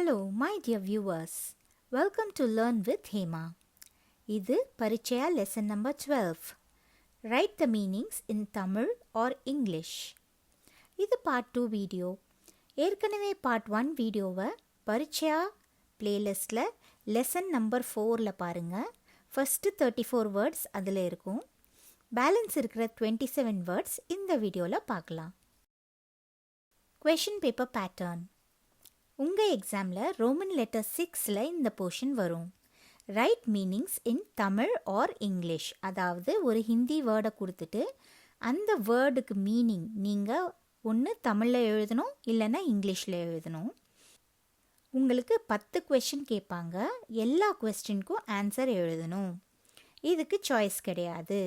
Hello, my dear viewers. Welcome to Learn with Hema. இது Parichay Lesson number 12. Write the meanings in Tamil or English. இது part 2 video. ஏற்கனவே part 1 வீடியோவை Parichaya playlistல lesson number 4ல பாருங்க. First 34 words அதில் இருக்கும். Balance இருக்கிற 27 words இந்த வீடியோவில் பார்க்கலாம். Question paper pattern. உங்கள் எக்ஸாமில் ரோமன் லெட்டர் 6ல் இந்த போர்ஷன் வரும். ரைட் மீனிங்ஸ் இன் தமிழ் ஆர் இங்கிலீஷ். அதாவது ஒரு ஹிந்தி வேர்டை கொடுத்துட்டு அந்த வேர்டுக்கு மீனிங் நீங்கள் ஒன்று தமிழில் எழுதணும் இல்லைன்னா இங்கிலீஷில் எழுதணும். உங்களுக்கு 10 கொஸ்டின் கேட்பாங்க. எல்லா கொஸ்டினுக்கும் ஆன்சர் எழுதணும். இதுக்கு சாய்ஸ் கிடையாது.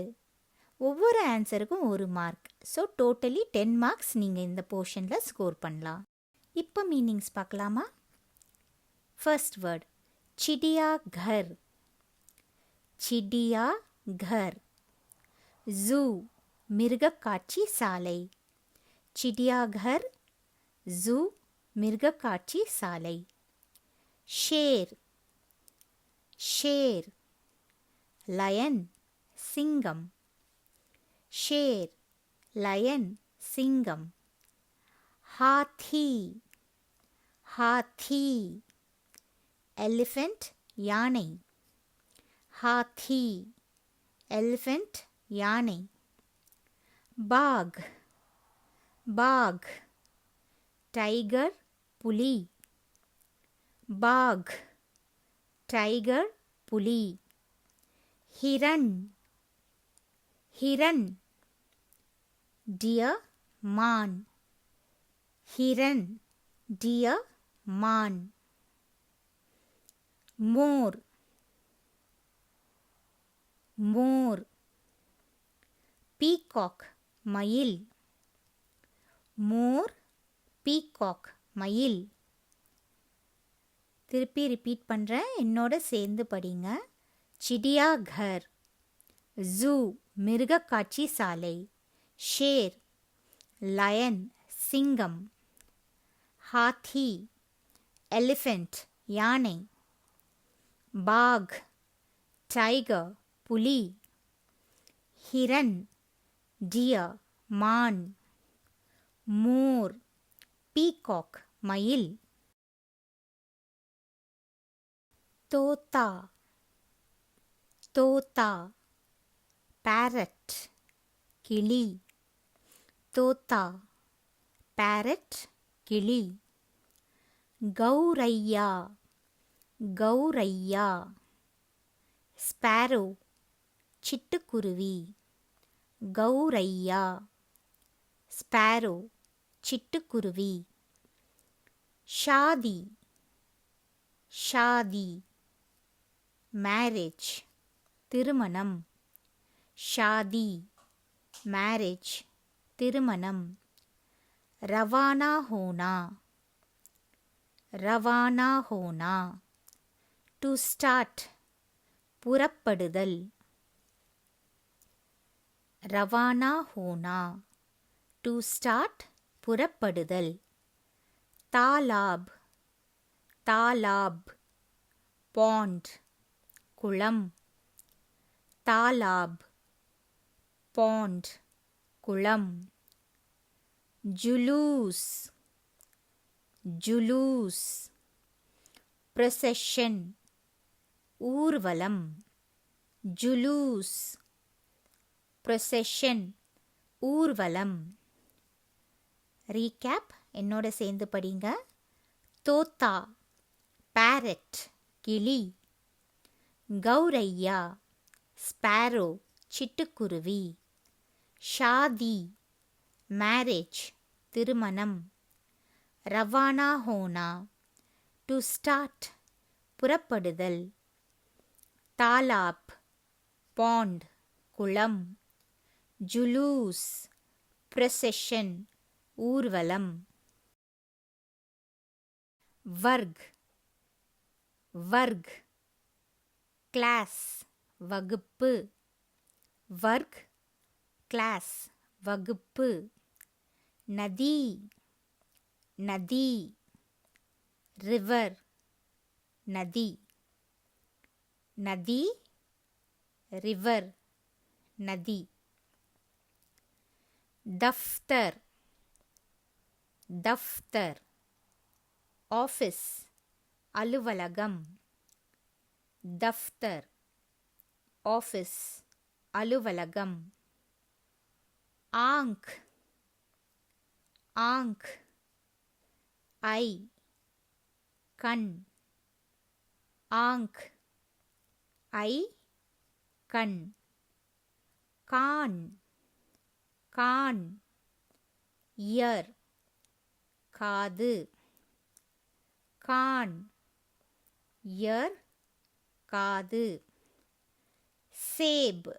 ஒவ்வொரு ஆன்சருக்கும் ஒரு மார்க். ஸோ டோட்டலி 10 மார்க்ஸ் நீங்கள் இந்த போர்ஷனில் ஸ்கோர் பண்ணலாம். இப்போ மீனிங்ஸ் பார்க்கலாமா? ஃபர்ஸ்ட் வேர்ட் சிடியா கர். சிடியா கர். ஜூ மிருகக்காட்சி சாலை. சிடியா கர், ஜூ மிருகக்காட்சி சாலை. ஷேர். ஷேர் லயன் சிங்கம். ஷேர் லயன் சிங்கம். हाथी. हाथी एलिफेंट याனை. हाथी एलिफेंट याனை. बाघ. बाघ टाइगर पुली. बाघ टाइगर पुली. हिरण. हिरण डियर मान. हिरण डियर मान. मोर. मोर पीकॉक मயில். मोर पीकॉक मயில். திருப்பி ரிப்பீட் பண்ணுறேன், என்னோட சேர்ந்து படிங்க. சிடியா கர், ஜூ மிருகக்காட்சி சாலை, ஷேர் லயன் சிங்கம், हाथी एलिफेंट याனை, बाघ टाइगर पुली, हिरन डियर मान, मोर पीकॉक मயில். तोता. तोता पैरट किली. तोता पैरट किली. गौरैया. गौरैया स्पैरो चिट्टुकुरुवी. गौरैया स्पैरो चिट्टुकुरुवी. शादी. शादी मैरिज திருமணம். शादी मैरिज திருமணம். रवाना होना. रवाना होना to start புறப்படுதல். रवाना होना to start புறப்படுதல். तालाब. तालाब pond குளம். तालाब pond குளம். जुलूस. जुलूस procession ஊர்வலம். जुलूस procession ஊர்வலம். ரீகேப் என்னோட சேர்ந்து படிங்க. தோத்தா பேரட் கிளி. கௌரையா ஸ்பேரோ சிட்டுக்குருவி. ஷாதி மேரேஜ் திருமணம். ரவானா ஹோனா டு ஸ்டார்ட் புறப்படுதல். தாலாப் பாண்ட் குளம். ஜுலூஸ் ப்ரொசெஷன் ஊர்வலம். வர்க். வர்க் கிளாஸ் வகுப்பு. வர்க் கிளாஸ் வகுப்பு. நதி. நதி river நதி. நதி, river, நதி. தஃப்தர். தஃப்தர், ஆஃபீஸ், அலுவலகம். தஃப்தர், ஆஃபீஸ், அலுவலகம். ஆங்க். ஆங்க், ஐ, கண். ஆங்க், ஐ, கண். கான். கான், இயர், காது. கான், இயர், காது. சேப்,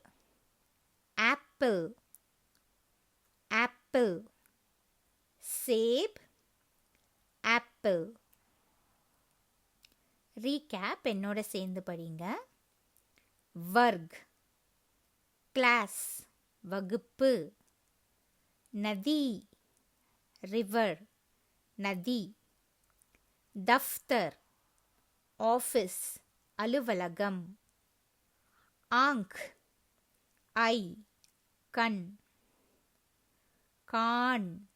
ஆப்பிள். ஆப்பிள், சேப், ஆப்பிள். ரீகேப் என்னோட சேர்ந்து படிங்க. வர்க், கிளாஸ், வகுப்பு. நதி, ரிவர், நதி. தஃப்தர், ஆஃபீஸ், அலுவலகம். ஆங்க், ஐ, கண். கான்,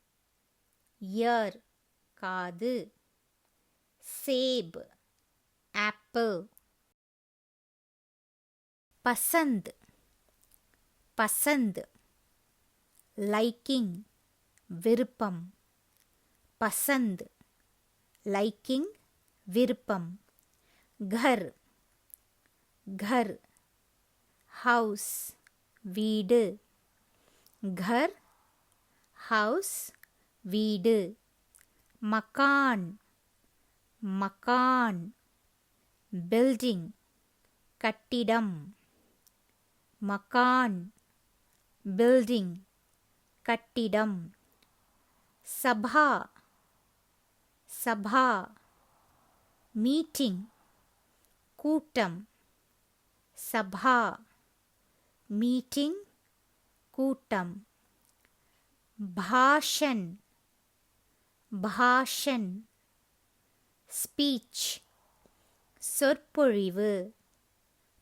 இயர், காது. சேப், ஆப்பிள். பசந்த். பசந்த், லைக்கிங், விருப்பம். பசந்த், லைக்கிங், விருப்பம். கர். கர், ஹவுஸ், வீடு. கர், ஹவுஸ், வீடு. மக்கான். மக்கான், பில்டிங், கட்டிடம். மக்கான், பில்டிங், கட்டிடம். சபா. சபா, மீட்டிங், கூட்டம். சபா, மீட்டிங், கூட்டம். பாஷன். பாஷன், ஸ்பீச், சொற்பொழிவு.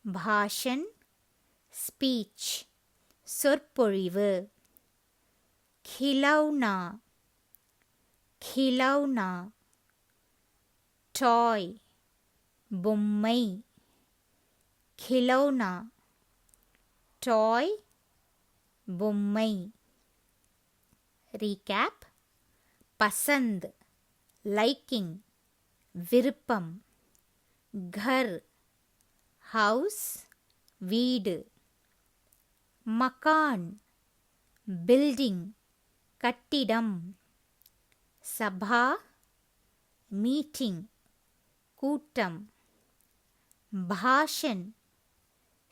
பாஷன், ஸ்பீச், சொற்பொழிவு. खिलौना. खिलौना, टॉय, பொம்மை. खिलौना, टॉय, பொம்மை. ரீகேப். பசந்த், லைக்கிங், விருப்பம். घर, ஹவுஸ், வீடு. மகான், பில்டிங், கட்டிடம். சபா, மீட்டிங், கூட்டம். பாஷன்,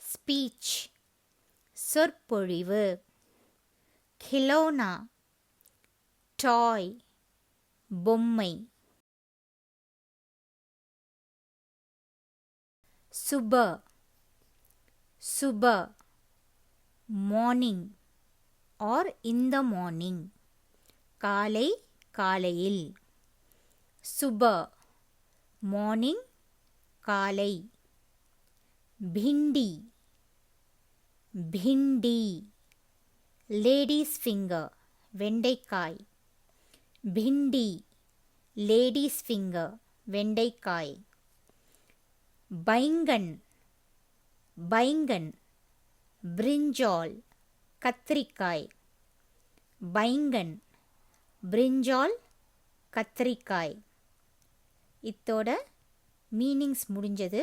ஸ்பீச், சொற்பொழிவு. खिलौना, டாய், பொம்மை. सुबह. सुबह, morning or in the morning. காலை, காலையில். सुबह, morning, காலை. भिंडी. भिंडी, ladies finger, வெண்டைக்காய். भिंडी, ladies finger, வெண்டைக்காய். बैंगन. बैंगन, ब्रिंजॉल, கத்திரிக்காய். बैंगन, ब्रिंजॉल, கத்திரிக்காய். இத்தோட மீனிங்ஸ் முடிஞ்சது.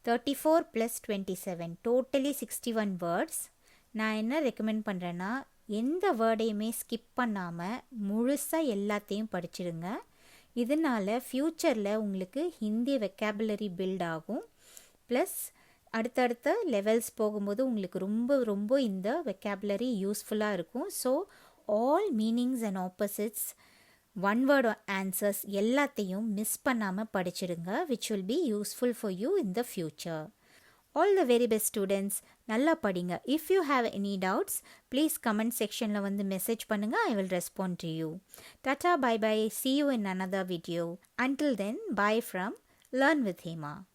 34 + 27 டோட்டலி 61 வேர்ட்ஸ். நான் என்ன ரெக்கமெண்ட் பண்ணுறேன்னா, எந்த வேர்டையுமே ஸ்கிப் பண்ணாமல் முழுசாக எல்லாத்தையும் படிச்சிடுங்க. இதனால் ஃப்யூச்சரில் உங்களுக்கு ஹிந்தி வெக்காபுலரி பில்ட் ஆகும். ப்ளஸ் அடுத்தடுத்த லெவல்ஸ் போகும்போது உங்களுக்கு ரொம்ப ரொம்ப இந்த வெக்காபுலரி யூஸ்ஃபுல்லாக இருக்கும். So all meanings and opposites, one word answers எல்லாத்தையும் மிஸ் பண்ணாமல் படிச்சிடுங்க. Which will be useful for you in the future. All the very best students. நல்லா படிங்க. If you have any doubts, please comment செக்ஷனில் வந்து message பண்ணுங்கள். I will respond to you. Tata, bye bye. See you in another video. Until then, bye from Learn with Hema.